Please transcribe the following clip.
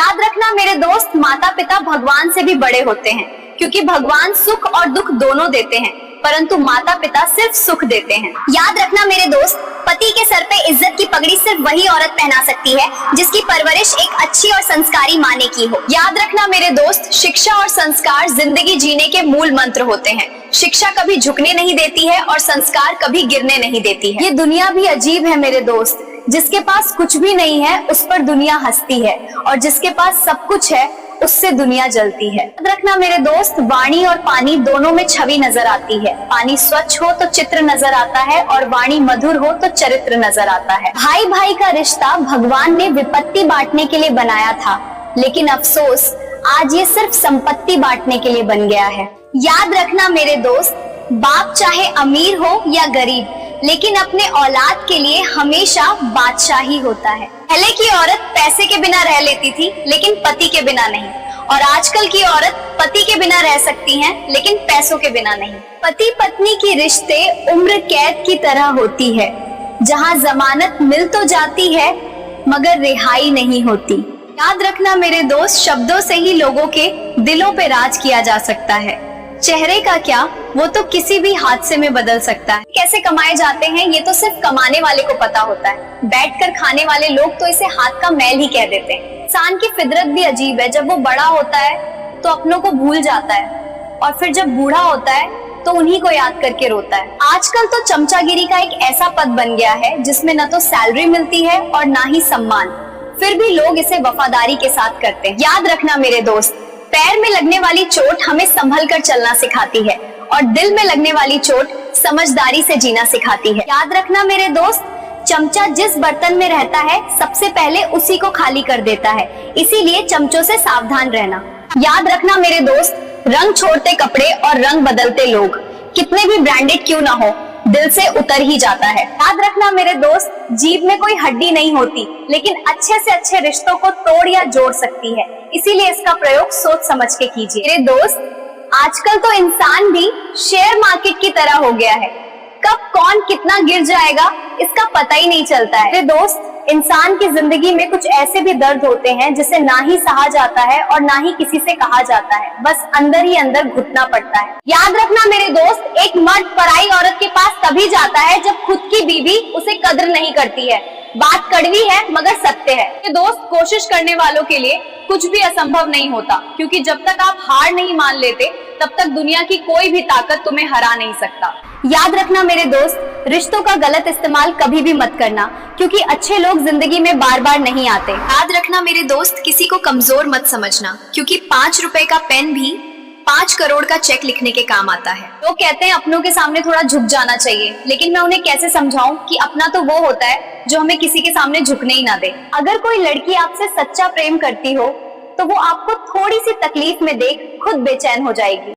याद रखना मेरे दोस्त, माता पिता भगवान से भी बड़े होते हैं, क्योंकि भगवान सुख और दुख दोनों देते हैं, परंतु माता पिता सिर्फ सुख देते हैं। याद रखना मेरे दोस्त, पति के सर पे इज्जत की पगड़ी सिर्फ वही औरत पहना सकती है जिसकी परवरिश एक अच्छी और संस्कारी माँ ने की हो। याद रखना मेरे दोस्त, शिक्षा और संस्कार जिंदगी जीने के मूल मंत्र होते हैं। शिक्षा कभी झुकने नहीं देती है और संस्कार कभी गिरने नहीं देती है। ये दुनिया भी अजीब है मेरे दोस्त, जिसके पास कुछ भी नहीं है उस पर दुनिया हंसती है, और जिसके पास सब कुछ है उससे दुनिया जलती है। याद रखना मेरे दोस्त, वाणी और पानी दोनों में छवि नजर आती है। पानी स्वच्छ हो तो चित्र नजर आता है और वाणी मधुर हो तो चरित्र नजर आता है। भाई भाई का रिश्ता भगवान ने विपत्ति बांटने के लिए बनाया था, लेकिन अफसोस आज ये सिर्फ संपत्ति बांटने के लिए बन गया है। याद रखना मेरे दोस्त, बाप चाहे अमीर हो या गरीब, लेकिन अपने औलाद के लिए हमेशा बादशाह ही होता है। पहले की औरत पैसे के बिना रह लेती थी, लेकिन पति के बिना नहीं, और आजकल की औरत पति के बिना रह सकती हैं, लेकिन पैसों के बिना नहीं। पति पत्नी की रिश्ते उम्र कैद की तरह होती है, जहां जमानत मिल तो जाती है मगर रिहाई नहीं होती। याद रखना मेरे दोस्त, शब्दों से ही लोगों के दिलों पे राज किया जा सकता है। चेहरे का क्या, वो तो किसी भी हादसे में बदल सकता है। कैसे कमाए जाते हैं ये तो सिर्फ कमाने वाले को पता होता है। बैठकर खाने वाले लोग तो इसे हाथ का मैल ही कह देते हैं। इंसान की फितरत भी अजीब है, जब वो बड़ा होता है तो अपनों को भूल जाता है, और फिर जब बूढ़ा होता है तो उन्हीं को याद करके रोता है। आजकल तो चमचागिरी का एक ऐसा पद बन गया है जिसमें न तो सैलरी मिलती है और ना ही सम्मान, फिर भी लोग इसे वफादारी के साथ करते हैं। याद रखना मेरे दोस्त, पैर में लगने वाली चोट हमें संभल कर चलना सिखाती है, और दिल में लगने वाली चोट समझदारी से जीना सिखाती है। याद रखना मेरे दोस्त, चमचा जिस बर्तन में रहता है सबसे पहले उसी को खाली कर देता है, इसीलिए चमचों से सावधान रहना। याद रखना मेरे दोस्त, रंग छोड़ते कपड़े और रंग बदलते लोग कितने भी ब्रांडेड क्यों ना हो, दिल से उतर ही जाता है। याद रखना मेरे दोस्त, जीभ में कोई हड्डी नहीं होती, लेकिन अच्छे से अच्छे रिश्तों को तोड़ या जोड़ सकती है, इसीलिए इसका प्रयोग सोच समझ के कीजिए। मेरे दोस्त, आजकल तो इंसान भी शेयर मार्केट की तरह हो गया है, कब कौन कितना गिर जाएगा इसका पता ही नहीं चलता है। मेरे दोस्त, इंसान की जिंदगी में कुछ ऐसे भी दर्द होते हैं जिसे ना ही सहा जाता है और ना ही किसी से कहा जाता है, बस अंदर ही अंदर घुटना पड़ता है। याद रखना मेरे दोस्त, एक मर्द पराई औरत के पास तभी जाता है जब खुद की बीवी उसे कदर नहीं करती है। बात कड़वी है मगर सत्य है। ये दोस्त, कोशिश करने वालों के लिए कुछ भी असंभव नहीं होता, क्योंकि जब तक आप हार नहीं मान लेते तब तक दुनिया की कोई भी ताकत तुम्हें हरा नहीं सकता। याद रखना मेरे दोस्त, रिश्तों का गलत इस्तेमाल कभी भी मत करना, क्योंकि अच्छे लोग जिंदगी में बार बार नहीं आते। याद रखना मेरे दोस्त, किसी को कमजोर मत समझना, क्योंकि 5 रुपए का पेन भी 5 करोड़ का चेक लिखने के काम आता है। लोग कहते हैं अपनों के सामने थोड़ा झुक जाना चाहिए, लेकिन मैं उन्हें कैसे समझाऊं कि अपना तो वो होता है जो हमें किसी के सामने झुकने ही ना दे। अगर कोई लड़की आपसे सच्चा प्रेम करती हो तो वो आपको थोड़ी सी तकलीफ में देख खुद बेचैन हो जाएगी।